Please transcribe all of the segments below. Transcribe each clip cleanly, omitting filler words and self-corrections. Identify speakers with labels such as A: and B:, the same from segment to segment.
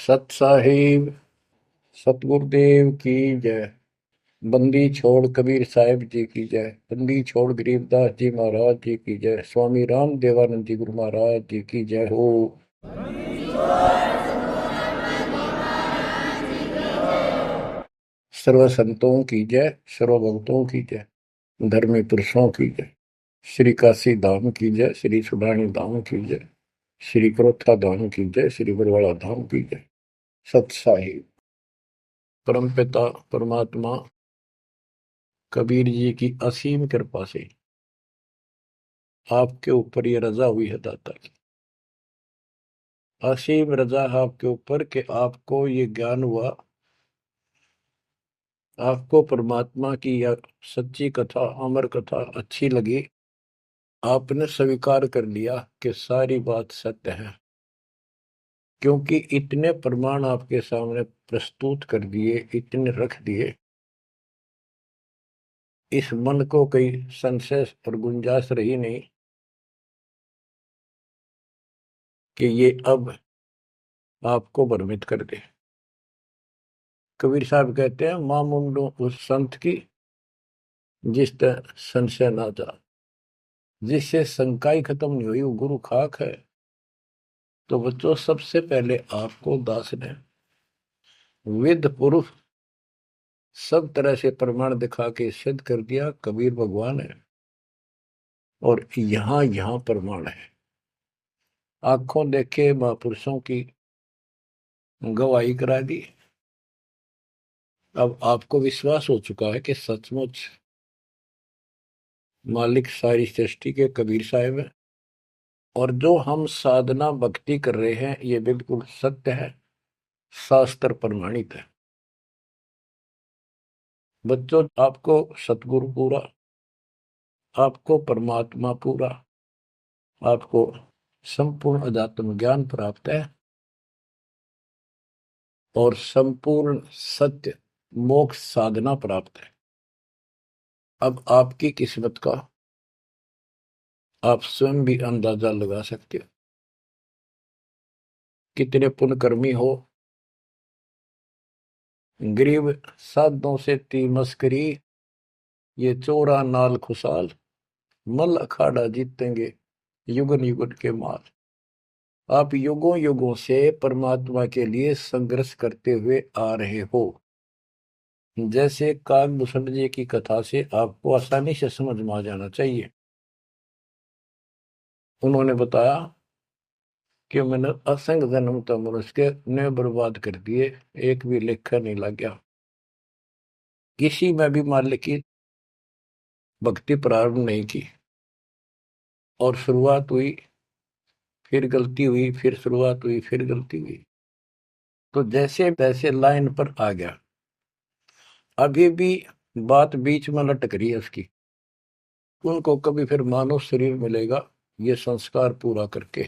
A: सत साहिब सतगुरुदेव की जय। बंदी छोड़ कबीर साहिब जी की जय। बंदी छोड़ गरीबदास जी महाराज जी की जय। स्वामी राम देवानंद जी गुरु महाराज जी की जय हो। सर्व संतों की जय, सर्व भक्तों की जय, धर्मी पुरुषों की जय। श्री काशी धाम की जय, श्री सुडानी धाम की जय, श्री क्रोथा धाम की जय, श्री बरवाड़ा धाम की जय। सत साहिब परमपिता परमात्मा कबीर जी की असीम कृपा से आपके ऊपर ये रजा हुई है दाता की। असीम रजा है आपके ऊपर कि आपको ये ज्ञान हुआ, आपको परमात्मा की यह सच्ची कथा, अमर कथा अच्छी लगी। आपने स्वीकार कर लिया कि सारी बात सत्य है, क्योंकि इतने प्रमाण आपके सामने प्रस्तुत कर दिए, इतने रख दिए, इस मन को कोई संशय और गुंजाइश रही नहीं कि ये अब आपको भ्रमित कर दे। कबीर साहब कहते हैं, मां मुंडो उस संत की जिस तरह संशय ना जा, जिससे शंका ही खत्म नहीं हुई, वो गुरु खाक है। तो बच्चों, सबसे पहले आपको दास ने वेद पुरुष सब तरह से प्रमाण दिखा के सिद्ध कर दिया कबीर भगवान है, और यहां यहां प्रमाण है। आंखों देखे महापुरुषों की गवाही करा दी। अब आपको विश्वास हो चुका है कि सचमुच मालिक सारी सृष्टि के कबीर साहिब है, और जो हम साधना भक्ति कर रहे हैं ये बिल्कुल सत्य है, शास्त्र प्रमाणित है। बच्चों, आपको सतगुरु पूरा, आपको परमात्मा पूरा, आपको संपूर्ण अध्यात्म ज्ञान प्राप्त है, और संपूर्ण सत्य मोक्ष साधना प्राप्त है। अब आपकी किस्मत का आप स्वयं भी अंदाजा लगा सकते हो। कितने पुण्यकर्मी हो, गरीब साधों से ती मस्करी, ये चोरा नाल खुशाल, मल अखाड़ा जीतेंगे युगन युगन के माल। आप युगों युगों से परमात्मा के लिए संघर्ष करते हुए आ रहे हो। जैसे काकभूषण जी की कथा से आपको आसानी से समझ में आ जाना चाहिए। उन्होंने बताया कि मैंने असंख्य जन्म तो मनुष्य के ने बर्बाद कर दिए, एक भी लेखा नहीं लग गया। किसी में भी मालिक की भक्ति प्रारंभ नहीं की, और शुरुआत हुई, फिर गलती हुई, फिर शुरुआत हुई, फिर गलती हुई, तो जैसे तैसे लाइन पर आ गया। अभी भी बात बीच में लटक रही है उसकी। उनको कभी फिर मानव शरीर मिलेगा ये संस्कार पूरा करके,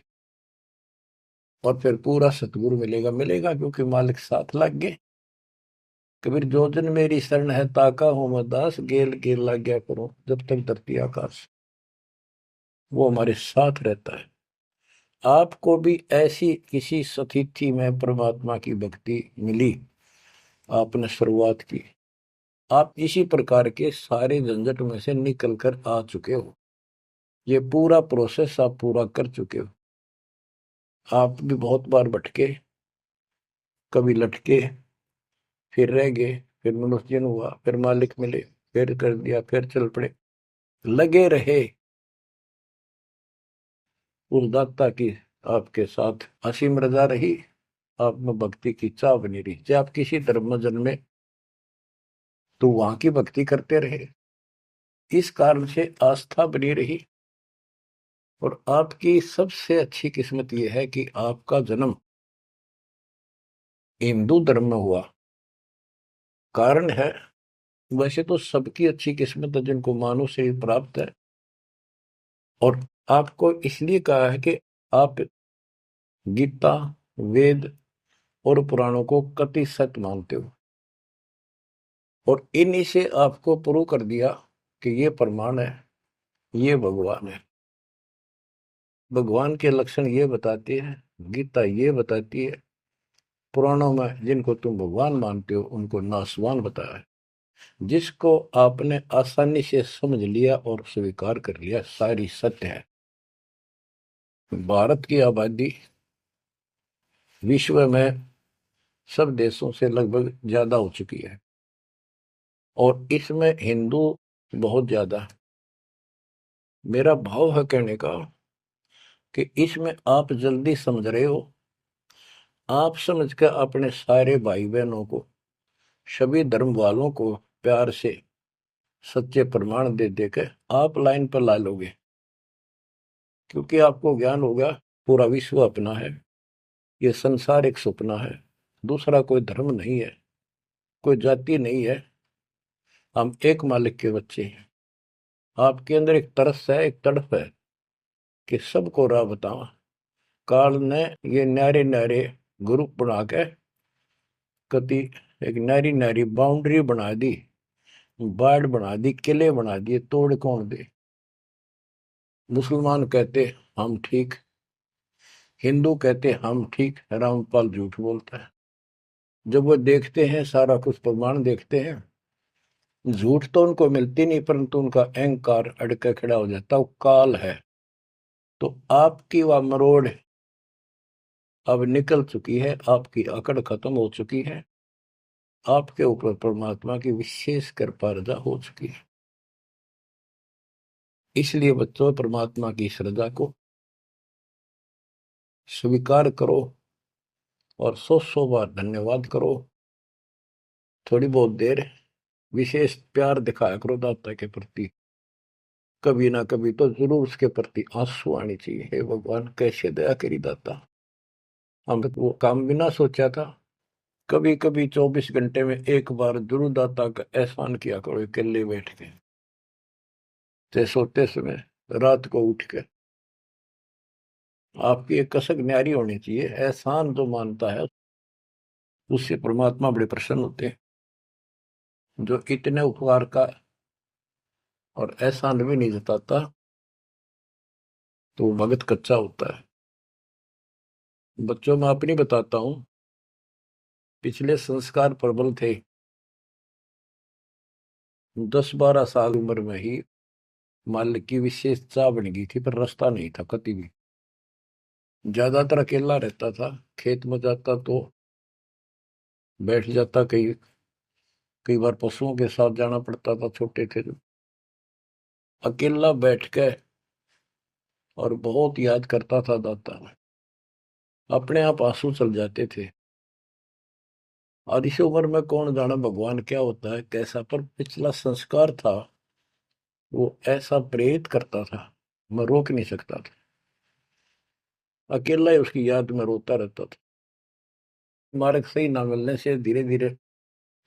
A: और फिर पूरा सतगुरु मिलेगा। मिलेगा क्योंकि मालिक साथ लग गए। कबीर जो जन मेरी शरण है ताका हूं मैं दास, गेल गेल लग गया करो जब तक धरती आकाश। वो हमारे साथ रहता है। आपको भी ऐसी किसी स्थिति में परमात्मा की भक्ति मिली, आपने शुरुआत की, आप इसी प्रकार के सारे झंझट में से निकल कर आ चुके हो। ये पूरा प्रोसेस आप पूरा कर चुके हो। आप भी बहुत बार भटके, कभी लटके, फिर रह गए, फिर मनुष्य जन्म हुआ, फिर मालिक मिले, फिर कर दिया, फिर चल पड़े, लगे रहे। उस दाता की आपके साथ असीम रजा रही, आप में भक्ति की चाह बनी रही। चाहे आप किसी धर्म में जन्मे तो वहां की भक्ति करते रहे, इस कारण से आस्था बनी रही। और आपकी सबसे अच्छी किस्मत यह है कि आपका जन्म हिंदू धर्म में हुआ। कारण है, वैसे तो सबकी अच्छी किस्मत है जिनको मानव शरीर प्राप्त है, और आपको इसलिए कहा है कि आप गीता, वेद और पुराणों को कति सत्य मानते हो, और इन्हीं से आपको प्रूव कर दिया कि ये प्रमाण है, ये भगवान है। भगवान के लक्षण ये बताते हैं, गीता ये बताती है, पुराणों में जिनको तुम भगवान मानते हो उनको नासवान बताया है। जिसको आपने आसानी से समझ लिया और स्वीकार कर लिया, सारी सत्य है। भारत की आबादी विश्व में सब देशों से लगभग ज्यादा हो चुकी है और इसमें हिंदू बहुत ज्यादा है। मेरा भाव है कहने का कि इसमें आप जल्दी समझ रहे हो। आप समझ कर अपने सारे भाई बहनों को, सभी धर्म वालों को प्यार से सच्चे प्रमाण दे देकर आप लाइन पर ला लोगे, क्योंकि आपको ज्ञान होगा पूरा विश्व अपना है, ये संसार एक सपना है, दूसरा कोई धर्म नहीं है, कोई जाति नहीं है, हम एक मालिक के बच्चे हैं। आपके अंदर एक तरस है, एक तड़प है कि सबको राह बतावा। काल ने ये न्यारे न्यारे ग्रुप बना के कति एक नारी नारी बाउंड्री बना दी, बाढ़ बना दी, किले बना दिए, तोड़ कौन दे। मुसलमान कहते हम ठीक, हिंदू कहते हम ठीक, रामपाल झूठ बोलता है। जब वो देखते हैं सारा कुछ प्रमाण देखते हैं, झूठ तो उनको मिलती नहीं, परंतु उनका अहंकार अड़के खड़ा हो जाता, वो काल है। तो आपकी वह मरोड़ अब निकल चुकी है, आपकी अकड़ खत्म हो चुकी है, आपके ऊपर परमात्मा की विशेष कृपा रजा हो चुकी है। इसलिए बच्चों, परमात्मा की श्रद्धा को स्वीकार करो और 100 बार धन्यवाद करो। थोड़ी बहुत देर विशेष प्यार दिखाया करो दाता के प्रति, कभी ना कभी तो जरूर उसके प्रति आंसू आनी चाहिए। हे भगवान, कैसे दया करी दाता, हम वो काम बिना सोचा था। कभी कभी 24 घंटे में एक बार जरूर दाता का एहसान किया करो, अकेले बैठ के, चाहे सोते समय, रात को उठ के। आपकी एक कसक न्यारी होनी चाहिए। एहसान जो मानता है उससे परमात्मा बड़े प्रसन्न होते हैं। जो इतने उपकार का और एहसान भी नहीं जताता तो वो भगत कच्चा होता है। बच्चों में अपनी बताता हूं, पिछले संस्कार प्रबल थे। 10-12 साल उम्र में ही मालिक की विशेष चाह बन गई थी, पर रास्ता नहीं था कभी भी। ज्यादातर अकेला रहता था, खेत में जाता तो बैठ जाता, कई कई बार पशुओं के साथ जाना पड़ता था, छोटे थे जो। अकेला बैठ के और बहुत याद करता था दाता, अपने आप आंसू चल जाते थे। और इस उम्र में कौन जाना भगवान क्या होता है कैसा, पर पिछला संस्कार था वो ऐसा प्रेरित करता था, मैं रोक नहीं सकता था। अकेला ही उसकी याद में रोता रहता था। मार्ग सही ना मिलने से धीरे धीरे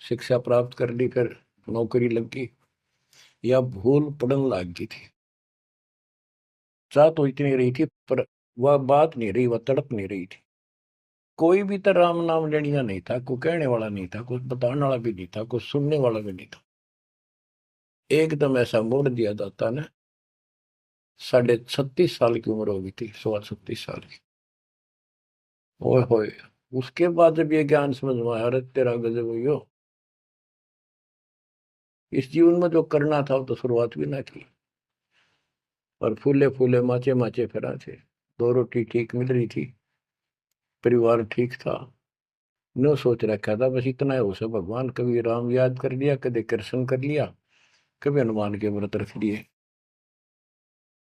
A: शिक्षा प्राप्त कर ली, फिर नौकरी लगी या भूल पड़न लग गई थी। चाह तो इतनी रही थी पर वह बात नहीं रही, वह तड़प नहीं रही थी। कोई भी तो राम नाम लेनिया नहीं था, कोई कहने वाला नहीं था, कुछ बताने वाला भी नहीं था, कुछ सुनने वाला भी नहीं था। एकदम ऐसा मोड़ दिया दाता ने। 36.5 साल की उम्र हो गई थी, 36.25 साल की। ओए होए, उसके बाद जब ये ज्ञान समझ में आया, अरे तेरा गजब हुई, इस जीवन में जो करना था वो तो शुरुआत भी ना की। और फूले फूले माचे माचे फिरा थे, 2 रोटी ठीक मिल रही थी, परिवार ठीक था। नो सोच रखा था बस इतना है उसे भगवान, कभी राम याद कर लिया, कभी कृष्ण कर लिया, कभी हनुमान के व्रत रख लिए,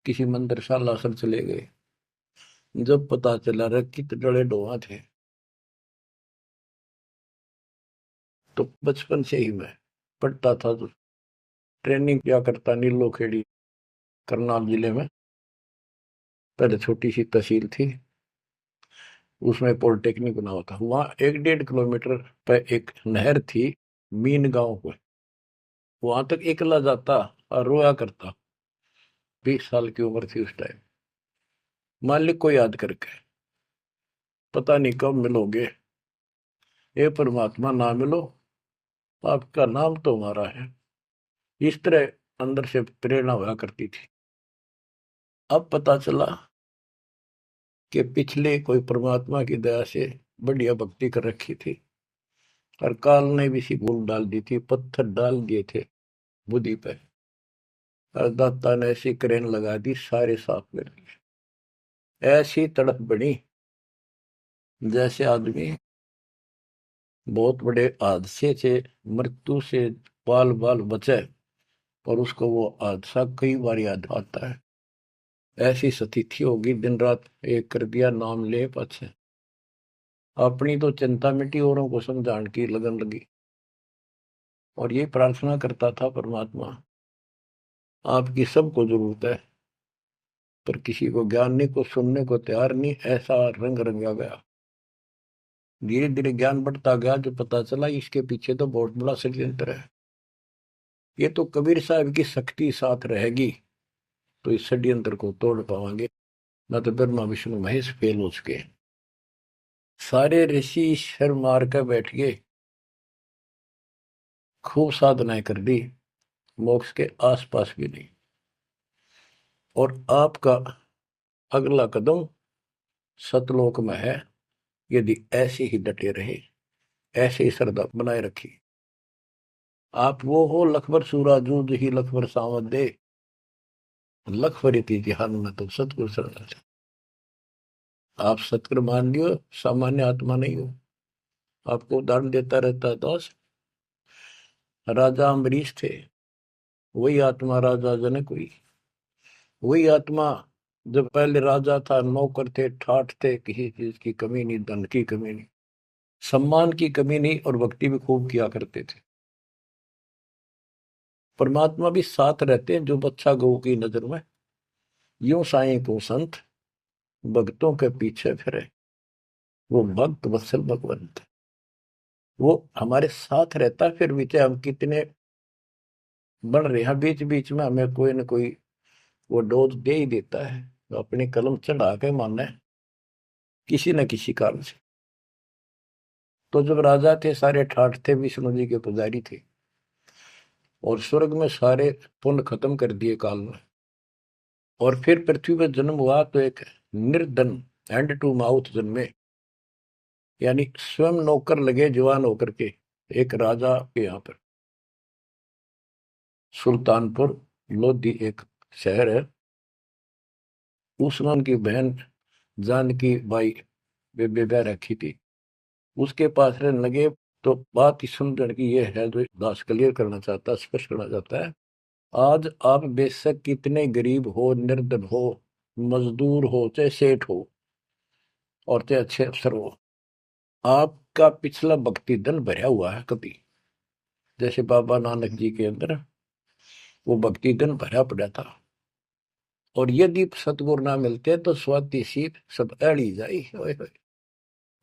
A: किसी मंदिर शालासर चले गए। जब पता चला रे कित डले डोहा थे, तो बचपन से ही मैं पढ़ता था, तो ट्रेनिंग क्या करता नीलो खेड़ी, करनाल जिले में। पहले छोटी सी तहसील थी, उसमें पॉलिटेक्निक बना हुआ था। वहां 1-1.5 किलोमीटर पे एक नहर थी, मीन गांव को। वहां तक एकला जाता और रोया करता। 20 साल की उम्र थी उस टाइम। मालिक को याद करके, पता नहीं कब मिलोगे, ये परमात्मा ना मिलो, आपका नाम तो हमारा है। इस तरह अंदर से प्रेरणा हुआ करती थी। अब पता चला कि पिछले कोई परमात्मा की दया से बढ़िया भक्ति कर रखी थी, और काल ने भी सी भूल डाल दी थी, पत्थर डाल दिए थे बुद्धि पे, और दाता ने ऐसी क्रेन लगा दी, सारे साफ कर दिए। ऐसी तड़प बनी जैसे आदमी बहुत बड़े हादसे से, मृत्यु से बाल बाल बचे, और उसको वो हादसा कई बार याद आता है। ऐसी स्थिति होगी, दिन रात एक कर दिया, नाम ले पाछे। अपनी तो चिंता मिटी, औरों को समझाने की लगन लगी। और ये प्रार्थना करता था, परमात्मा आपकी सबको जरूरत है, पर किसी को ज्ञानी को सुनने को तैयार नहीं। ऐसा रंग रंगा गया, धीरे धीरे ज्ञान बढ़ता गया, जो पता चला इसके पीछे तो बहुत बड़ा षड्यंत्र है। ये तो कबीर साहब की शक्ति साथ रहेगी तो इस षड्यंत्र को तोड़ पावांगे, न तो ब्रह्मा विष्णु महेश फेल हो चुके। सारे ऋषि शर मार कर बैठ गए, खूब साधनाएं कर दी, मोक्ष के आसपास भी नहीं। और आपका अगला कदम सतलोक में है, यदि ऐसे ही डटे रहे, ऐसे ही श्रद्धा बनाए रखी। आप वो हो लखबर सूरा जूझ ही लखबर सावत दे, लखबर जिहान में तो सतगुरु शरण। आप सतगुरु मान लियो, सामान्य आत्मा नहीं हो। आपको उदाहरण देता रहता है दास, राजा अम्बरीश थे, वही आत्मा राजा जनक हुई। वही आत्मा जब पहले राजा था, नौकर थे, ठाठ थे, किसी चीज की कमी नहीं, धन की कमी नहीं, सम्मान की कमी नहीं, और भक्ति भी खूब किया करते थे। परमात्मा भी साथ रहते हैं जो बच्चा गऊ की नजर में। यूं साईं को संत भक्तों के पीछे फिरे, वो भक्त वत्सल भगवंत, वो हमारे साथ रहता है। फिर भी चाहे हम कितने बढ़ रहे हैं, बीच बीच में हमें कोई न कोई वो डोज दे ही देता है, तो अपनी कलम चढ़ा के मानना है किसी न किसी कारण से। तो जब राजा थे, सारे ठाठ थे, विष्णु जी के पुजारी थे, और स्वर्ग में सारे पुण्य खत्म कर दिए काल में, और फिर पृथ्वी पर जन्म हुआ तो एक निर्धन हैंड टू माउथ जन्मे, यानी स्वयं नौकर लगे जवान होकर के एक राजा के यहाँ पर। सुल्तानपुर लोधी एक शहर है, उसमें उनकी बहन जानकी बाई बेबे रखी थी, उसके पास रहने लगे। तो बात ही सुन की ये है जो दास क्लियर करना चाहता, स्पष्ट करना चाहता है। आज आप बेशक कितने गरीब हो, निर्धन हो, मजदूर हो, चाहे सेठ हो, और चाहे अच्छे अफसर हो, आपका पिछला भक्ति धन भरा हुआ है कभी। जैसे बाबा नानक जी के अंदर वो भक्ति धन भरा पड़ा था, और यदि सतगुरु ना मिलते तो स्वाति सीप सब अड़ी जाई।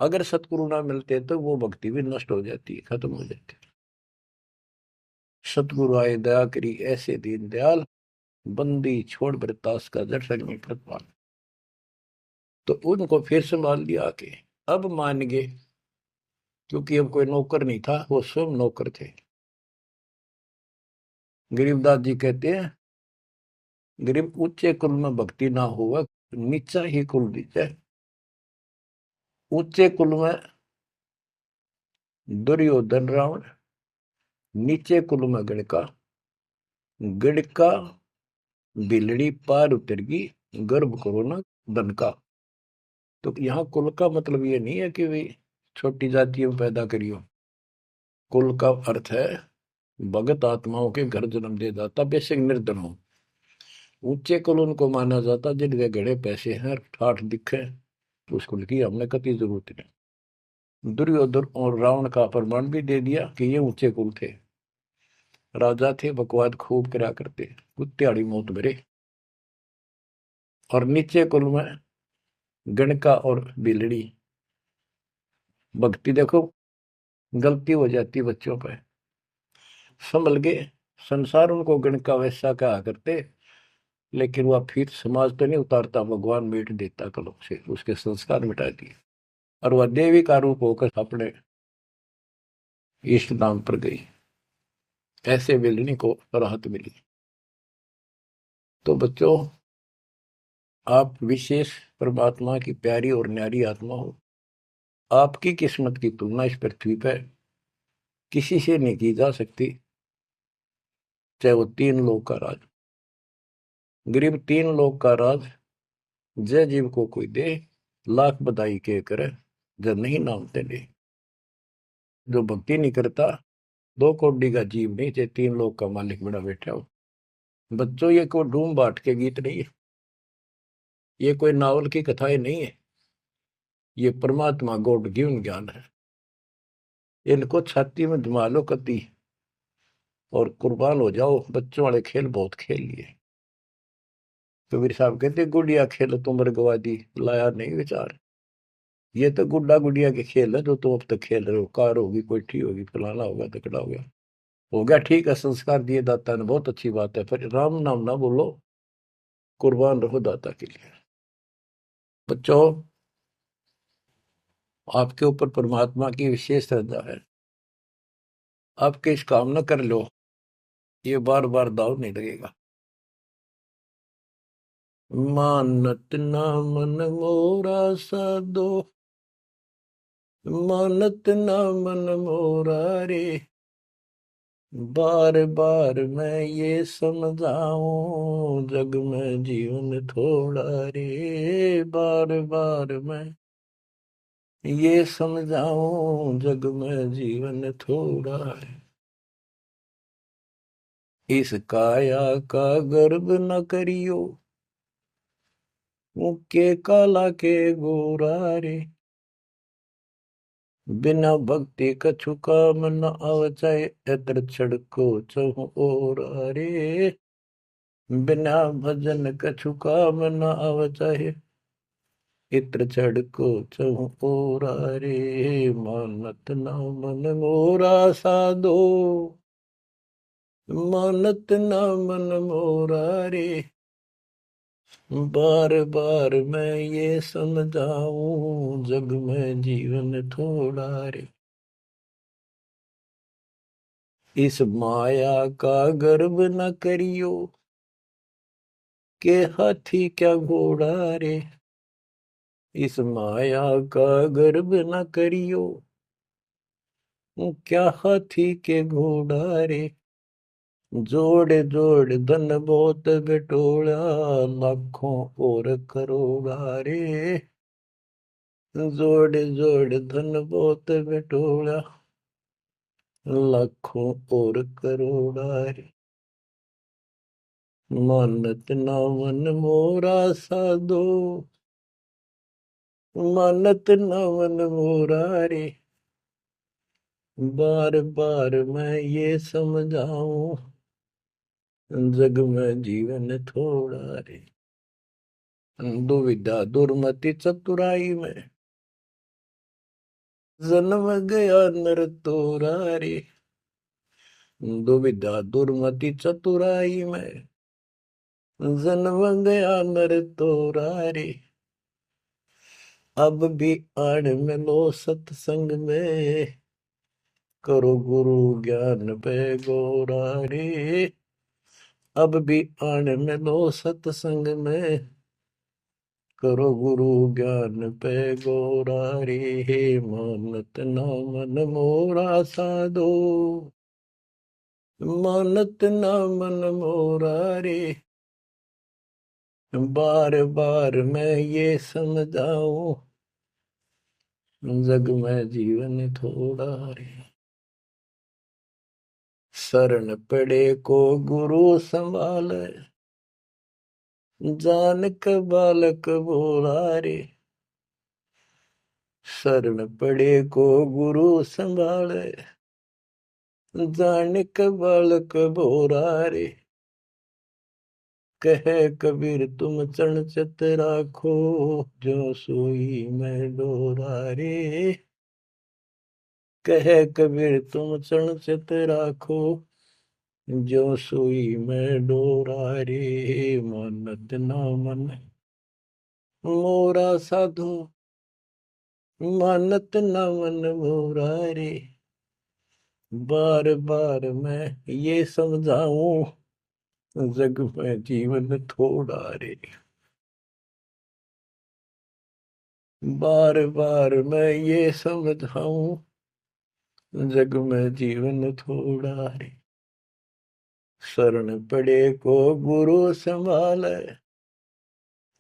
A: अगर सतगुरु ना मिलते तो वो भक्ति भी नष्ट हो जाती, खत्म हो जाती। सतगुरु आए दया करी ऐसे दीन दयाल, बंदी छोड़ बरतास का दर्शन में प्रतिपाल। तो उनको फिर संभाल लिया आके, अब मान गए, क्योंकि अब कोई नौकर नहीं था, वो स्वयं नौकर थे। गरीबदास जी कहते हैं, गरीब ऊंचे कुल में भक्ति ना हुआ, नीचा ही कुल दीजिए। ऊंचे कुल में दुर्योधन रावण, नीचे कुल में गणका, गणका बिलड़ी पार उतर गई, गर्भ करो ना धन का। तो यहाँ कुल का मतलब ये नहीं है कि भाई छोटी जातियों में पैदा करियो। कुल का अर्थ है भगत आत्माओं के घर जन्म दे जाता, बेसिक निर्धन हो। ऊंचे कुल उनको माना जाता जिनके घड़े पैसे हैं, ठाठ दिखे, तो उस कुल की हमने कति जरूरत नहीं। दुर्योधन और रावण का प्रमाण भी दे दिया कि ये ऊंचे कुल थे, राजा थे, बकवाद खूब करा करते, कुत्तेआड़ी मौत भरे। और नीचे कुल में गणका और बिलड़ी, भक्ति देखो गलती हो जाती बच्चों पर, संभल गए। संसार उनको गणका वैसा कहा करते, लेकिन वह फिर समाज तो नहीं उतारता, भगवान मिट देता कलम से, उसके संस्कार मिटा दिए, और वह देवी का रूप होकर अपने इष्ट धाम पर गई। ऐसे बिलनी को राहत मिली। तो बच्चों, आप विशेष परमात्मा की प्यारी और न्यारी आत्मा हो। आपकी किस्मत की तुलना इस पृथ्वी पर किसी से नहीं की जा सकती, चाहे वो तीन लोग का राज। गरीब तीन लोग का राज जय जीव को कोई दे, लाख बधाई के करे, जब नहीं नाम तेरे। जो भक्ति नहीं करता, दो कौड़ी का जीव नहीं, चाहे तीन लोग का मालिक बड़ा बैठा हो। बच्चों, ये कोई डूम बाट के गीत नहीं है, ये कोई नावल की कथाएं नहीं है, ये परमात्मा गॉड गिवन ज्ञान है। इनको छाती में जमा लो कति और कुर्बान हो जाओ। बच्चों वाले खेल बहुत खेल लिए। कबीर साहब कहते गुड़िया खेल तुम गवा दी, लाया नहीं विचार। ये तो गुड्डा गुड़िया के खेल है जो तुम अब तक खेल रहे हो। कार होगी, कोठी होगी, फलाना होगा, तकड़ा हो गया ठीक है, संस्कार दिए दाता ने, बहुत अच्छी बात है, फिर राम नाम ना बोलो, कुर्बान रहो दाता के लिए। बच्चों, आपके ऊपर परमात्मा की विशेष श्रद्धा है। आपके इस काम न कर लो, ये बार बार दाव नहीं लगेगा। मानत ना मन मोरा साधो, मानत ना मन मोरा रे, बार बार मैं ये समझाऊं, जग में जीवन थोड़ा रे। बार बार मैं ये समझाऊं, जग में जीवन थोड़ा है। इस काया का गर्व न करियो, मुक्के काला के गोरा रे। बिना भक्ति कछु काम न आवचाए, एतर छड़को चहु और रे। बिना भजन कछु काम न आवचाए, इत्र छड़को चहु और रे। मानत न मन मोरा साधो, मानत न मन मोरा रे। बार बार मैं ये समझाऊं, जग में जीवन थोड़ा रे। इस माया का गर्व न करियो, के हाथी क्या घोड़ा रे। इस माया का गर्व न करियो, क्या हाथी के घोड़ा रे। जोड़ जोड़ धन बहुत बटोला, लाखों और करोड़ा रे। जोड़ जोड़ धन बहुत बटोला, लाखों और करोड़ा रे। मानत ना मन मोरा साधो, मानत ना मन मोरा रे। बार बार मैं ये समझाऊं, जग में जीवन थोड़ा रे। दुविधा दुर्मति चतुराई में, जन्म गया नर तोरा रे। दुविधा दुर्मति चतुराई में, जन्म गया नर तोरा रे। अब भी आड़ मिलो सत्संग में, करो गुरु ज्ञान पे गोरा रे। अब भी आड़ मिलो सत्संग में, करो गुरु ज्ञान पे गोरा रे। मानत ना मन मोरा साधो, मानत ना मन मोरा रे। बार बार मैं ये समझाऊं, जग में जीवन थोड़ा रे। शरण पड़े को गुरु संभाले, जान के बालक बोला रे। शरण पड़े को गुरु संभाले, जान के बालक बोरा रे। कहे कबीर तुम चरण चित राखो, जो सोई मैं डोरा रे। कहे कबीर तुम चरण चित राखो, जो सोई मैं डोरा रे। मानत ना मन मोरा साधु, मानत ना मन मोरा रे। बार बार मैं ये समझाऊं, जग में जीवन थोड़ा रे। बार बार मैं ये समझाऊं, जग में जीवन थोड़ा रे, शरण पड़े को गुरु संभाले,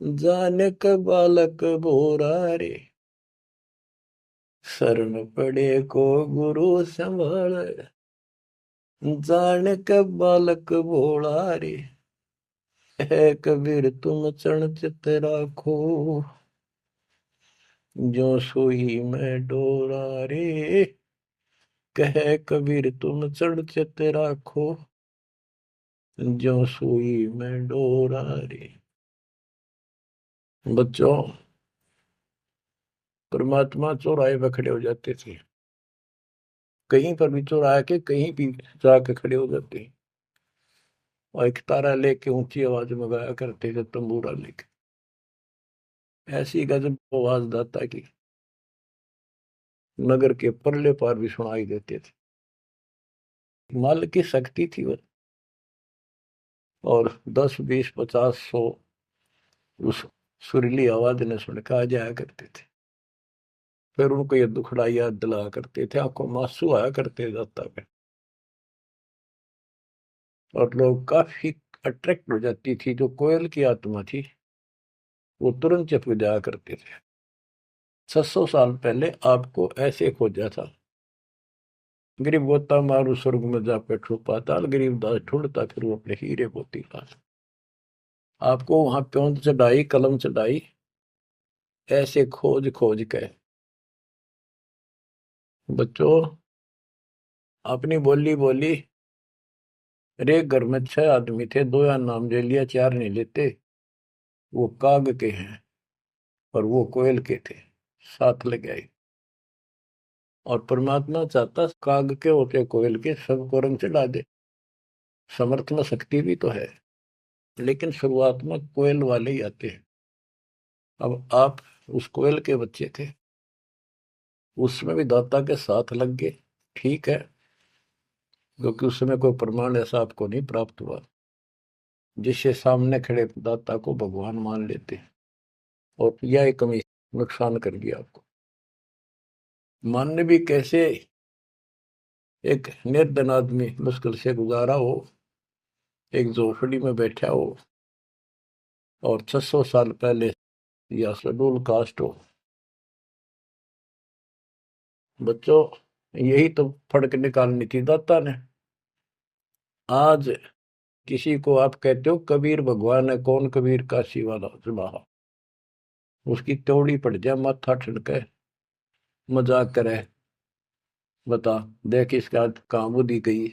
A: जाने का बालक बोरा रे, शरण पड़े को गुरु संभाले, जाने का बालक भोला रे, है कबीर तुम चरण चित राखो, जो सोई में डोरा रे, कहे कबीर तुम चढ़ चित राखो, जो सोई में डोरा रे। बच्चों, परमात्मा चौराहे पर खड़े हो जाते थे, कहीं पर भी चौराहे के कहीं भी जाके खड़े हो जाते हैं, और एक तारा लेके ऊंची आवाज में गाया करते थे, तंबूरा लेके। ऐसी गजब आवाज दाता की, नगर के परले पार भी सुनाई देते थे। माल की शक्ति थी वो, और 10 20 50 100 उस सुरीली आवाज ने सुन के आ जाया करते थे। फिर उनको ये दुखड़ा याद दिलाया करते थे, आंखों में आंसू आया करते दाता के, और लोग काफी अट्रैक्ट हो जाती थी। जो कोयल की आत्मा थी वो तुरंत चप जाया करते थे। 600 साल पहले आपको ऐसे खोजा था, गरीब गोता मारू स्वर्ग में जा बैठो पाताल, गरीब दास ढूंढता फिर वो अपने हीरे मोती लाल। आपको वहां प्योंद चढ़ाई, कलम चढ़ाई, ऐसे खोज खोज के। बच्चों, अपनी बोली बोली, रे घर में 6 आदमी थे, 2 या नाम ले लिया, 4 नहीं लेते। वो काग के हैं और वो कोयल के थे, साथ लग गए। और परमात्मा चाहता काग के होते कोयल के सबको रंग चढ़ा दे। समर्थ में शक्ति भी तो है, लेकिन शुरुआत में कोयल वाले ही आते हैं। अब आप उस कोयल के बच्चे थे, उसमें भी दाता के साथ लग गए, ठीक है, क्योंकि उस समय कोई प्रमाण ऐसा आपको नहीं प्राप्त हुआ जिससे सामने खड़े दाता को भगवान मान लेते हैं, और यह एक कमी नुकसान कर गया आपको। मानने भी कैसे? एक निर्धन आदमी मुश्किल से गुजारा हो, एक झोपड़ी में बैठा हो, और 600 साल पहले या शेड्यूल कास्ट हो। बच्चों, यही तो फर्क निकालनी थी दाता ने। आज किसी को आप कहते हो कबीर भगवान है, कौन कबीर काशी वाला जुलाहा, उसकी त्योड़ी पड़ जाए, माथा ठनके, मजाक करे, बता देख इसका कहाँ बुद्धि गई।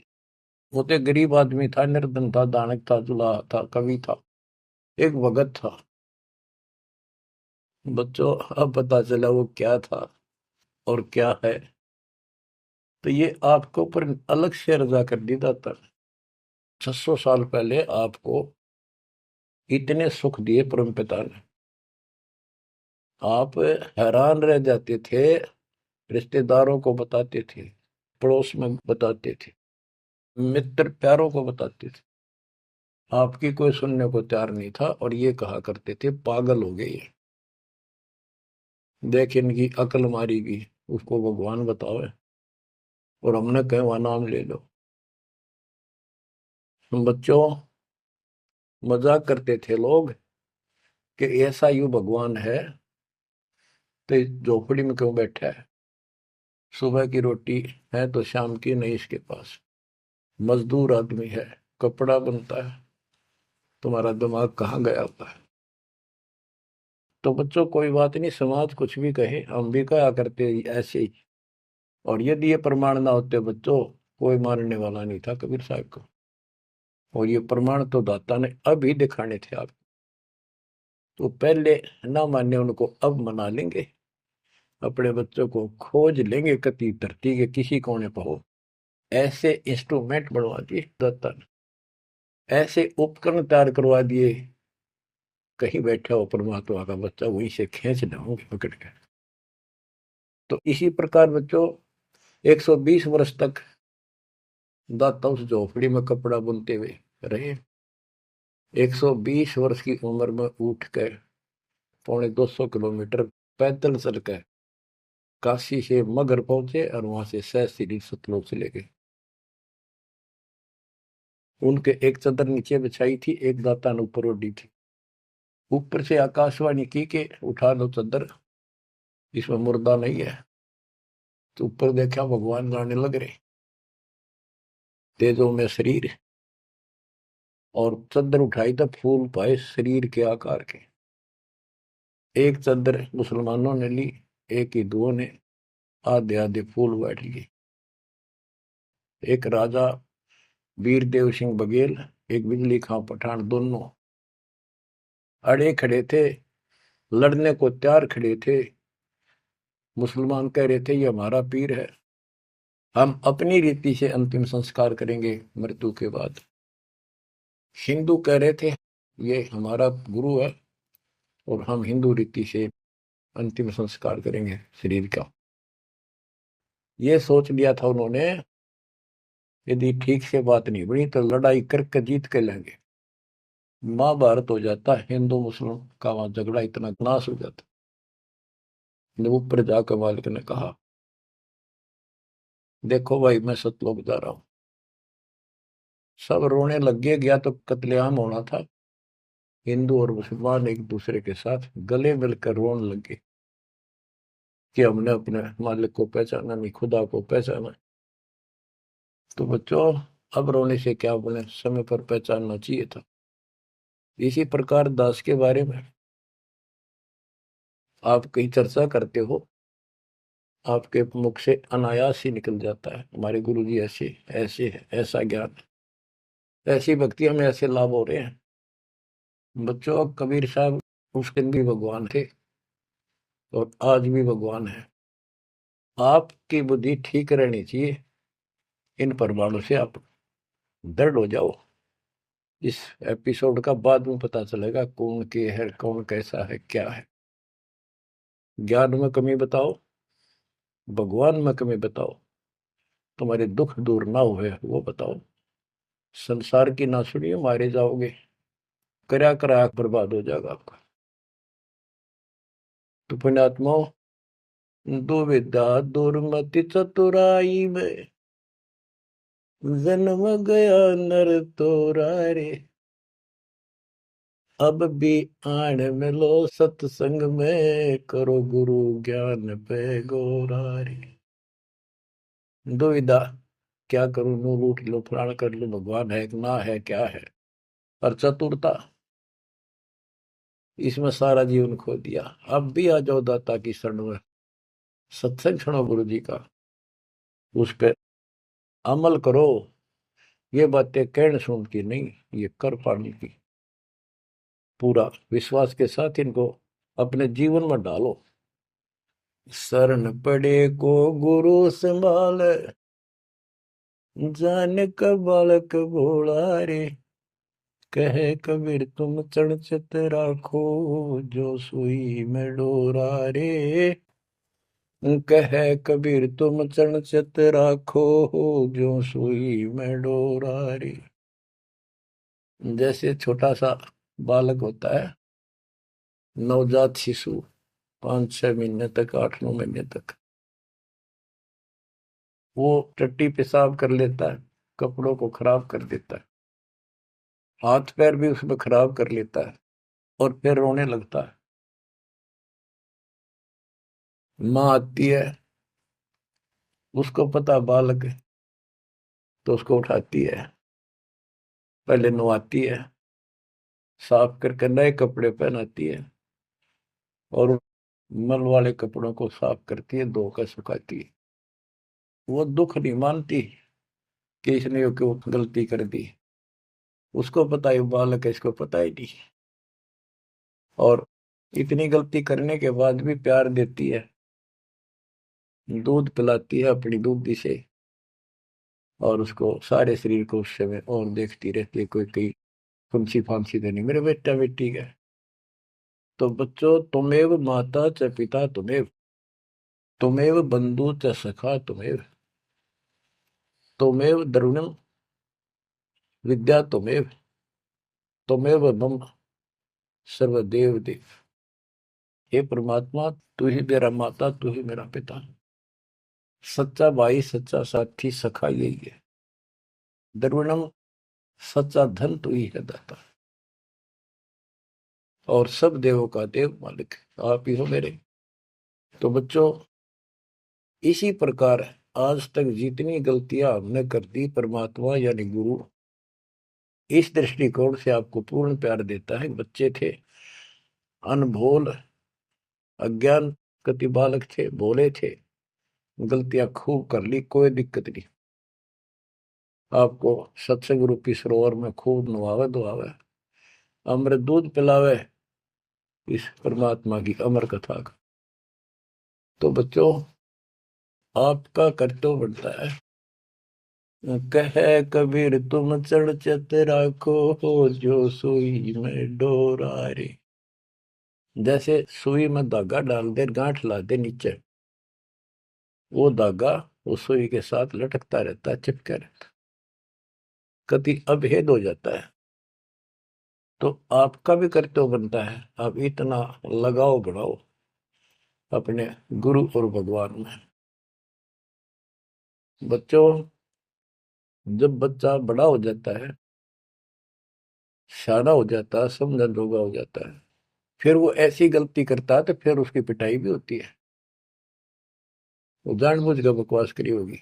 A: वो तो गरीब आदमी था, निर्धन था, दानक था, जुलाहा था, कवि था, एक भगत था। बच्चों, अब पता चला वो क्या था और क्या है। तो ये आपको ऊपर अलग से रजा कर दी दाता। 600 साल पहले आपको इतने सुख दिए परम पिता ने, आप हैरान रह जाते थे, रिश्तेदारों को बताते थे, पड़ोस में बताते थे, मित्र प्यारों को बताते थे। आपकी कोई सुनने को तैयार नहीं था, और ये कहा करते थे पागल हो गए ये, देख इनकी अकल मारी गई, उसको भगवान बताओ, और हमने कहे वहां नाम ले लो। बच्चों, मजाक करते थे लोग कि ऐसा यू भगवान है तो इस झोपड़ी में क्यों बैठा है, सुबह की रोटी है तो शाम की नहीं इसके पास, मजदूर आदमी है, कपड़ा बनता है, तुम्हारा दिमाग कहाँ गया हुआ है। तो बच्चों, कोई बात नहीं, समाज कुछ भी कहे, हम भी कहा करते ऐसे ही। और यदि ये प्रमाण ना होते बच्चों, कोई मानने वाला नहीं था कबीर साहब को। और ये प्रमाण तो दाता ने अभी दिखाने थे आप, तो पहले ना माने उनको अब मना लेंगे, अपने बच्चों को खोज लेंगे कति धरती के किसी कोने पर हो। ऐसे इंस्ट्रूमेंट बनवा दिए दाता ने, ऐसे उपकरण तैयार करवा दिए, कहीं बैठा हो परमात्मा का बच्चा वहीं से खींच लाओगे पकड़ के। तो इसी प्रकार बच्चों, 120 वर्ष तक दाता उस झोपड़ी में कपड़ा बुनते हुए रहे। 120 वर्ष की उम्र में उठ कर 250 किलोमीटर पैदल चल कर काशी से मगर पहुंचे और वहां से सहस्त्री सतलोक चले गए। उनके एक चादर नीचे बिछाई थी, एक दाता ने ऊपर ओढ़ी थी। ऊपर से आकाशवाणी की के उठा लो चादर, इसमें मुर्दा नहीं है। तो ऊपर देखा भगवान जाने लग रहे, तेजों में शरीर, और चादर उठाई तो फूल पाए शरीर के आकार के। एक चादर मुसलमानों ने ली, एक हिंदुओं ने आधे आधे फूल बांट लिए। एक राजा वीरदेव सिंह बघेल, एक बिजली खां पठान, दोनों अड़े खड़े थे, लड़ने को तैयार खड़े थे। मुसलमान कह रहे थे ये हमारा पीर है, हम अपनी रीति से अंतिम संस्कार करेंगे मृत्यु के बाद। हिंदू कह रहे थे ये हमारा गुरु है और हम हिंदू रीति से अंतिम संस्कार करेंगे शरीर का। ये सोच लिया था उन्होंने, यदि ठीक से बात नहीं बनी तो लड़ाई करके जीत के लेंगे। महाभारत हो जाता, हिंदू मुस्लिम का वहां झगड़ा इतना नाश हो जाता। जब ऊपर जाकर मालिक ने कहा देखो भाई मैं सतलोक जा रहा हूं, सब रोने लग गया तो कत्लेआम होना था। हिंदू और मुसलमान एक दूसरे के साथ गले मिलकर रोने लगे कि हमने अपने मालिक को पहचाना नहीं, खुदा को पहचाना। तो बच्चों अब रोने से क्या बने, समय पर पहचानना चाहिए था। इसी प्रकार दास के बारे में आप कहीं चर्चा करते हो, आपके मुख से अनायास ही निकल जाता है हमारे गुरु जी ऐसे ऐसे है, ऐसा ज्ञान, ऐसी भक्ति हमें ऐसे लाभ हो रहे हैं। बच्चों कबीर साहब उस दिन भी भगवान थे और आज भी भगवान है। आपकी बुद्धि ठीक रहनी चाहिए, इन प्रमाणों से आप दृढ़ हो जाओ। इस एपिसोड का बाद में पता चलेगा कौन के है, कौन कैसा है, क्या है। ज्ञान में कमी बताओ, भगवान में कमी बताओ, तुम्हारे दुख दूर ना हुए वो बताओ। संसार की ना सुनिए, मारे जाओगे, करा करा बर्बाद हो जाएगा आपका। तो पुण्यात्माओं, दुविधा दुर्मति चतुराई में जन्म गया नर तोरा रे, अब भी आण मिलो सत्संग में, करो गुरु ज्ञान पे गोरा रे। दुविधा, क्या करूं, नू लूट लो, फलाण कर लो, भगवान है ना है, क्या है। और चतुरता, इसमें सारा जीवन खो दिया। अब भी आ जाओ दाता की शरण में, सत्संग सुनो गुरु जी का, उस पर अमल करो। ये बातें कहने सुन की नहीं, ये कर पाने की। पूरा विश्वास के साथ इनको अपने जीवन में डालो। शरण पड़े को गुरु संभाल, जान का बालक भोला रे, कहे कबीर तुम चढ़ चित राखो, जो सुई में डोरा रे। कहे कबीर तुम चढ़ चित राखो, जो सुई में डोरा रे। जैसे छोटा सा बालक होता है, नवजात शिशु, 5-6 महीने तक, 8-9 महीने तक, वो टट्टी पेशाब कर लेता है, कपड़ों को खराब कर देता है, हाथ पैर भी उसमें खराब कर लेता है और फिर रोने लगता है। माँ आती है, उसको पता बालक है, तो उसको उठाती है, पहले नवाती है, साफ करके नए कपड़े पहनाती है और मल वाले कपड़ों को साफ करती है, धोकर सुखाती है। वो दुख नहीं मानती कि इसने क्यों गलती कर दी, उसको पता है बालक है, इसको पता ही नहीं। और इतनी गलती करने के बाद भी प्यार देती है, दूध पिलाती है अपनी दूधी से, और उसको सारे शरीर को उस समय और देखती रहती है, कोई कहीं फुंसी फांसी तो नहीं मेरे बेटा बेटी का। तो बच्चों, तुमेव माता च पिता तुमेव, तुमेव बंधु च सखा तुमेव, तुमेव द्रविणम विद्या तुमेव, तुमेव मम सर्वदेव देव। हे परमात्मा, तू ही मेरा माता, तू ही मेरा पिता, सच्चा भाई, सच्चा साथी, सखा यही है। द्रविणम, सच्चा धन तू ही है दाता, और सब देवों का देव मालिक आप ही हो मेरे। तो बच्चों, इसी प्रकार आज तक जितनी गलतियां हमने कर दी, परमात्मा यानी गुरु इस दृष्टिकोण से आपको पूर्ण प्यार देता है। बच्चे थे, अनभोल, अज्ञान, कति बालक थे, भोले थे, गलतियां खूब कर ली, कोई दिक्कत नहीं। आपको सत्संग रूपी सरोवर में खूब नवावे धोआवे, अमृत दूध पिलावे इस परमात्मा की अमर कथा का। तो बच्चों, आपका कर्तव्य बनता है, कह कबीर तुम चढ़ चत राखो, जो सुई में डोरा रे। जैसे सुई में धागा डाल दे, गांठ ला दे नीचे, वो धागा उस सुई के साथ लटकता रहता है, चिपका रहता, कभी अभेद हो जाता है। तो आपका भी कर्तव्य बनता है, आप इतना लगाओ बढ़ाओ अपने गुरु और भगवान में। बच्चों, जब बच्चा बड़ा हो जाता है, सियाना हो जाता है, समझन जोगा हो जाता है, फिर वो ऐसी गलती करता है तो फिर उसकी पिटाई भी होती है। वो जानबूझ कर बकवास करी होगी,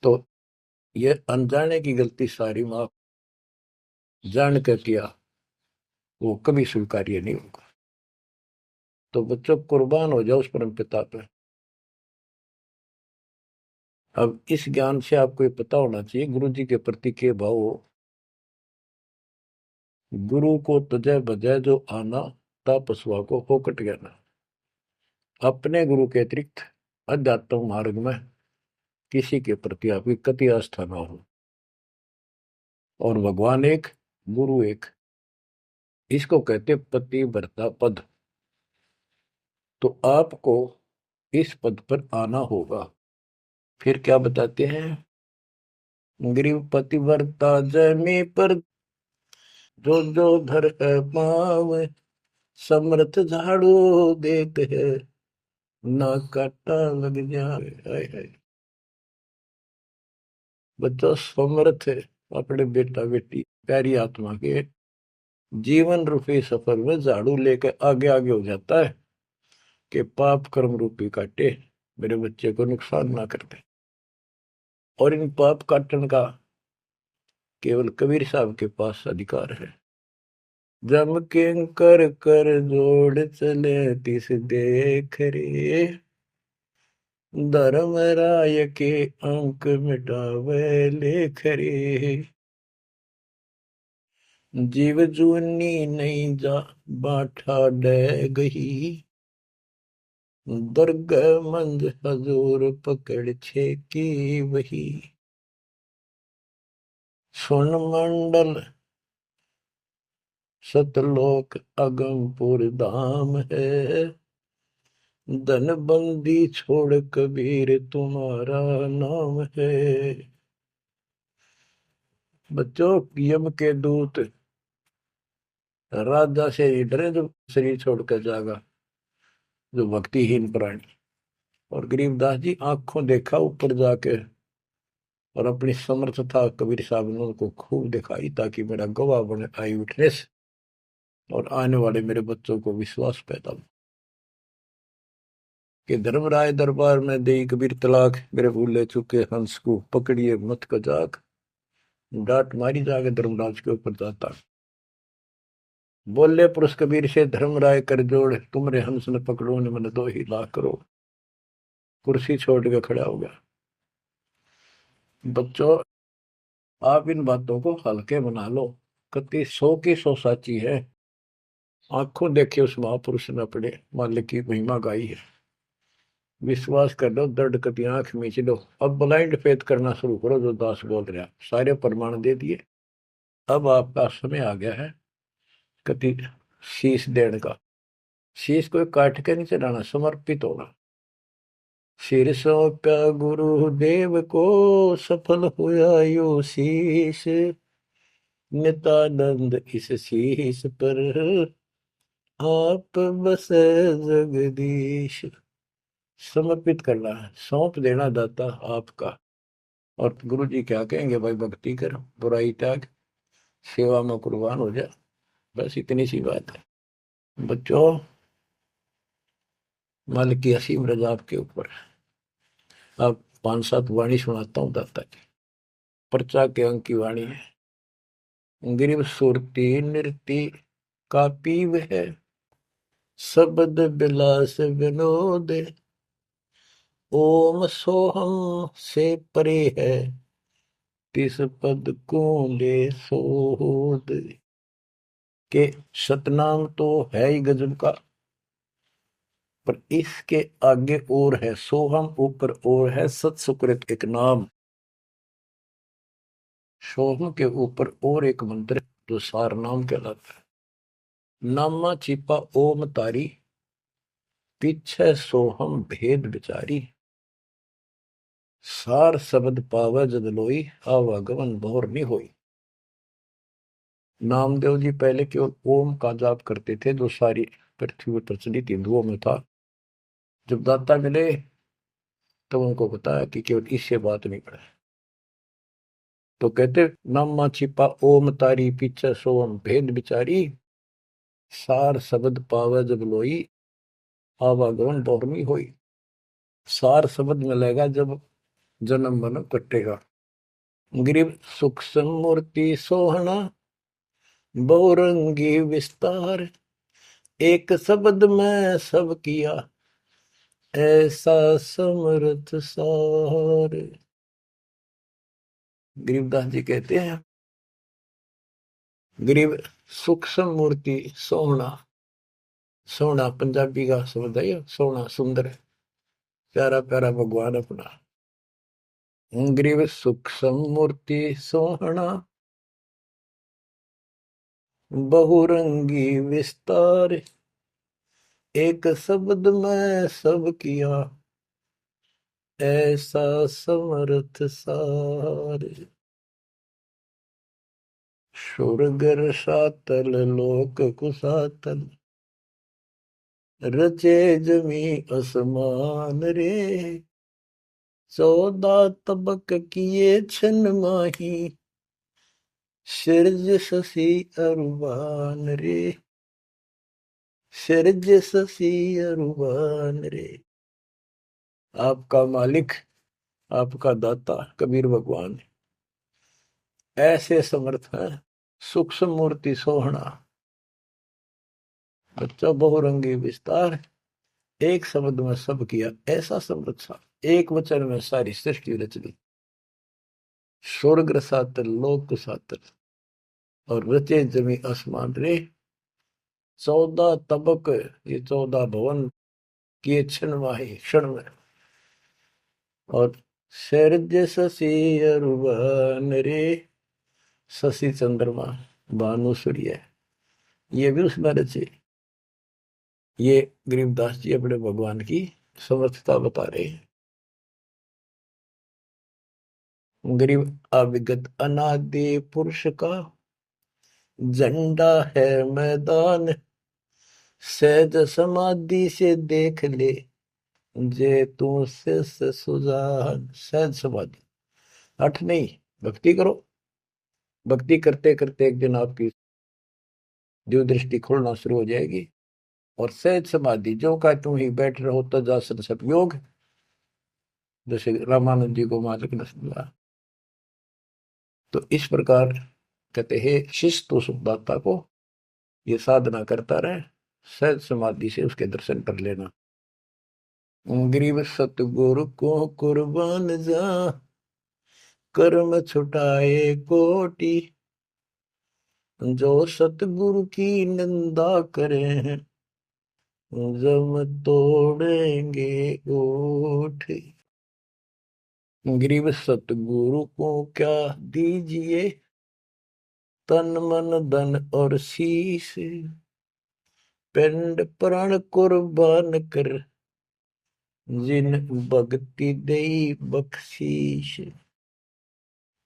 A: तो ये अनजाने की गलती सारी माफ जान कर किया, वो कभी स्वीकार्य नहीं होगा। तो बच्चों, कुर्बान हो जाओ उस परम पिता पे। अब इस ज्ञान से आपको ये पता होना चाहिए गुरु जी के प्रति के भाव हो। गुरु को तजय बजय जो आना, तापसवा को फोकट ज्ञाना। अपने गुरु के अतिरिक्त अध्यात्म मार्ग में किसी के प्रति आपकी कति आस्था ना हो। और भगवान एक, गुरु एक, इसको कहते पतिव्रता पद। तो आपको इस पद पर आना होगा। फिर क्या बताते हैं, ग्रीव पतिव्रता जय पर, जो जो धर पाव, समर्थ झाड़ू देते है, ना काटा लग जाए। हाय हाय। बच्चा समर्थ है अपने बेटा बेटी प्यारी आत्मा के जीवन रूपी सफर में झाड़ू लेकर आगे आगे हो जाता है कि पाप कर्म रूपी काटे मेरे बच्चे को नुकसान ना करते। और इन पाप काटन का केवल कबीर साहब के पास अधिकार है। जम के कर कर जोड़ चले तिस देख रे, धर्म राय के अंक मिटावे लेख रे। जीव जूनी नहीं जा बाठा डह गई, दुर्ग मंद हजूर पकड़ छे की वही। सुन मंडल सतलोक अगमपुर धाम है, धन बंदी छोड़ कबीर तुम्हारा नाम है। बच्चों, यम के दूत राजा से डरे जो शरीर छोड़कर जागा, जो भक्तिहीन प्राणी। और गरीबदास जी आंखों देखा ऊपर जाके, और अपनी समर्थता कबीर साहब ने उनको खूब दिखाई, ताकि मेरा गवाह बने आई विटनेस, और आने वाले मेरे बच्चों को विश्वास पैदा हो कि धर्मराय दरबार में दे कबीर तलाक, मेरे भूले चुके हंस को पकड़िए मत कजाक, डांट मारी जाके धर्मराज के ऊपर जाता। बोले पुरुष कबीर से धर्मराय कर जोड़, तुमरे हंस न पकड़ो ने मन 2 लाख करो। कुर्सी छोड़ के खड़ा हो गया। बच्चों, आप इन बातों को हल्के बना लो, कति 100 की 100 साची है। आंखों देखिए उस महापुरुष ने अपने मालिक की महिमा गाई है। विश्वास कर लो, दर्द कति आंख मीच लो। अब ब्लाइंड फेथ करना शुरू करो, जो दास बोल रहा, सारे प्रमाण दे दिए। अब आपका समय आ गया है कति शीश देने का। शीश को काट के नहीं चढ़ाना, समर्पित होना। सिर सौंप्या गुरुदेव को, सफल हुआ यो शीश, नित्यानंद इस शीश पर आप बसे जगदीश। समर्पित करना है, सौंप देना दाता आपका। और गुरु जी क्या कहेंगे, भाई भक्ति कर, बुराई त्याग, सेवा में कुर्बान हो जा। बस इतनी सी बात है बच्चों। मालिक की असीम रजा आपके ऊपर। अब 5-7 वाणी सुनाता हूँ दाता की। पर्चा के अंक की वाणी है। गिरिव सुरती नृति का पीव है, शब्द बिलास विनोद। ओम सोहम से परे है, तिस पद को ले सोद। के सतनाम तो है ही गजब का, पर इसके आगे और है सोहम, ऊपर और है सत सुकृत एक नाम। सोहम के ऊपर और एक मंत्र जो सार नाम कहलाता है। नामा छिपा ओम तारी, पीछे सोहम भेद विचारी। सार शब्द पावे जद लोई, आवागमन भोर नहीं होई। नामदेव जी पहले केवल ओम का जाप करते थे, जो सारी पृथ्वी पर प्रचलित हिंदुओं में था। जब दाता मिले तो उनको बताया कि केवल इससे बात नहीं पड़े। तो कहते नामा छिपा ओम तारी, पीछे सोम भेद बिचारी। सार शब्द पावे जब लोई, आवागमन बहुरमी होई। सार शब्द मिलेगा जब जन्म मन कटेगा। ग्रीव सूक्ष्म मूर्ति सोहना, बहुरंगी विस्तार। एक शब्द में सब किया, ऐसा समर्थ सार। गरीबदास जी कहते हैं, गरीब सूक्ष्म मूर्ति सोहना। सोहना पंजाबी का शब्द है, सोहना सुंदर है, प्यारा प्यारा भगवान अपना। गरीब सूक्ष्म मूर्ति सोहना, बहुरंगी विस्तार। एक शब्द में सब किया, ऐसा समर्थ सार। सुरगर सातल लोक कुसातल, रचे जमी असमान रे। 14 तबक किए छन माही, सिरज शशि अरुबान रे। सिरज शशि अरुबान रे। आपका मालिक, आपका दाता कबीर भगवान ऐसे समर्थ है। सूक्ष्म मूर्ति सोहना, बच्चा बहुरंगी विस्तार। एक शब्द में सब किया, ऐसा समर्थ सा। एक वचन में सारी सृष्टि रच दी। स्वर्ग रसातल लोक सातल, और रचे जमी आसमान रे। 14 तबक, ये 14 भवन किए क्षण माही, क्षण में। और शरज शशि अरुबन रे। शशि चंद्रमा, भानु सूर्य, ये भी उसमें रचे। ये गरीबदास जी अपने भगवान की समर्थता बता रहे हैं। गरीब अविगत अनादि पुरुष का झंडा है मैदान। सहज समाधि से देख ले, जे तू से सुजान। सहज समाधि, हठ नहीं, भक्ति करो। भक्ति करते करते एक दिन आपकी दिव्य दृष्टि खुलना शुरू हो जाएगी। और सहज समाधि, जो का तुम ही बैठ रहो तजासन सब योग। जैसे रामानंद जी को मालिक ने सुना। तो इस प्रकार कहते हैं शिष्य तो सुखदाता को ये साधना करता रहे, सहज समाधि से उसके दर्शन कर लेना। गरीब सतगुरु को कुर्बान जा, कर्म छुटाए कोटि। जो सतगुरु की निंदा करें, जम तोड़ेंगे ओठ। गरीब सतगुरु को क्या दीजिए, तन मन धन और शीश। पिंड प्राण कुर्बान कर, जिन भक्ति दई बख्शीश।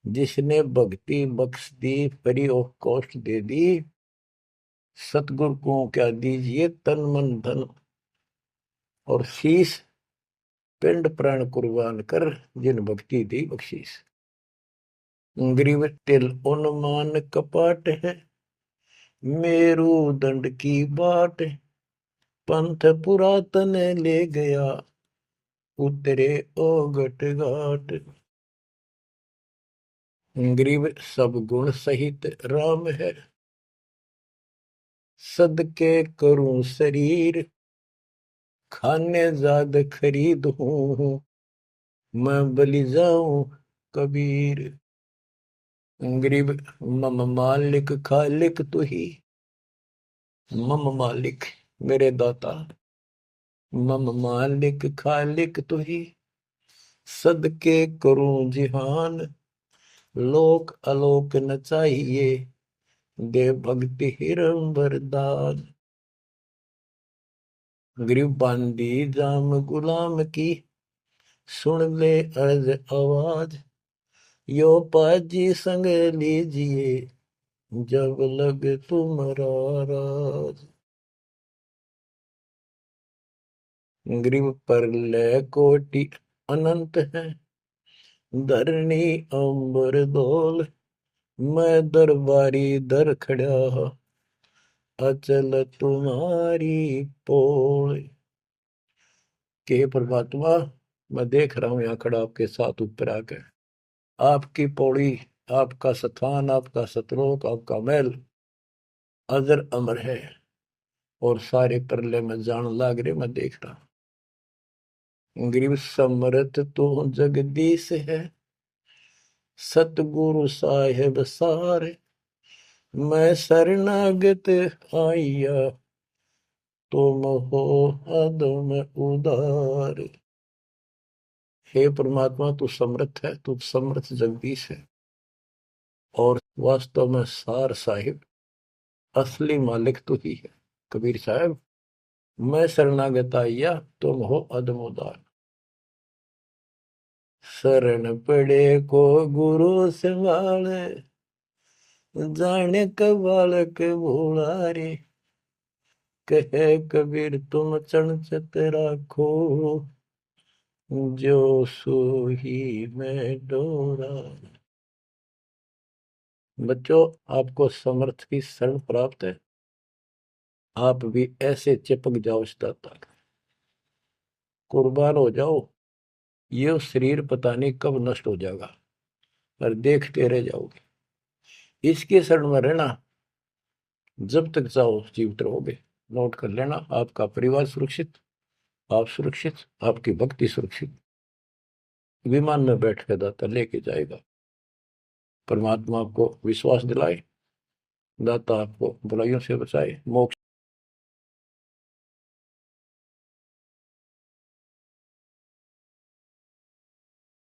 A: जिसने भक्ति बख्श दी, फ्री ऑफ कॉस्ट दे दी, सतगुरु को क्या दीजिए तन मन धन, और शीश पिंड प्राण कुर्बान कर, जिन भक्ति दी बख्शीस। ग्रीव तिल उन्मान कपाट है, मेरू दंड की बाट, पंथ पुरातन ले गया, उतरे ओगट घाट। ग्रीव सब गुण सहित राम है, सदके करूं शरीर, खाने जाद खरीद हूं, मैं बलि जाऊं कबीर। गरीब मम मालिक खालिक तू ही, मम मालिक मेरे दाता, मम मालिक खालिक तू ही, सदके करूं जिहान, लोक अलोक न चाहिए, दे भक्ति हिरम वरदान। गरीब बांदी जाम गुलाम की, सुन ले अर्ज आवाज, यो पाजी संग लीजिए, जब लग तुम्हारा राज। ग्रीव पर ले कोटि अनंत है, धरणी अंबर धोल, मैं दरबारी दर खड़ा, अचल तुम्हारी पोल। के परमात्मा, मैं देख रहा हूं यहाँ खड़ा आपके साथ ऊपर आकर, आपकी पौड़ी, आपका स्थान, आपका सतलोक, आपका महल अजर अमर है, और सारे परले में जान लाग रहे, मैं देख रहा हूं। ग्रीव समरथ तो जगदीश है, सतगुरु साहेब सारे, मैं शरणागत आइया, तुम हो अदम उदार। हे परमात्मा, तू समर्थ है, तू समर्थ जगदीश है, और वास्तव में सार साहिब असली मालिक तू ही है। कबीर साहब, मैं शरणागत आइया, तुम हो अदम उदार। शरण पड़े को गुरु संभाले, जाने का बालक भोला रे, कहे कबीर तुम चणचत राखो, जो सोही में डोरा। बच्चों, आपको समर्थ की शरण प्राप्त है, आप भी ऐसे चिपक जाओ इस दाता, कुर्बान हो जाओ। ये शरीर पता नहीं कब नष्ट हो जाएगा, पर देखते रह जाओगे। इसके शरण में रहना, जब तक चाहो जीवित रहोगे। नोट कर लेना, आपका परिवार सुरक्षित, आप सुरक्षित, आपकी भक्ति सुरक्षित। विमान में बैठ कर दाता लेके जाएगा। परमात्मा आपको विश्वास दिलाए, दाता आपको बुराइयों से बचाए, मोक्ष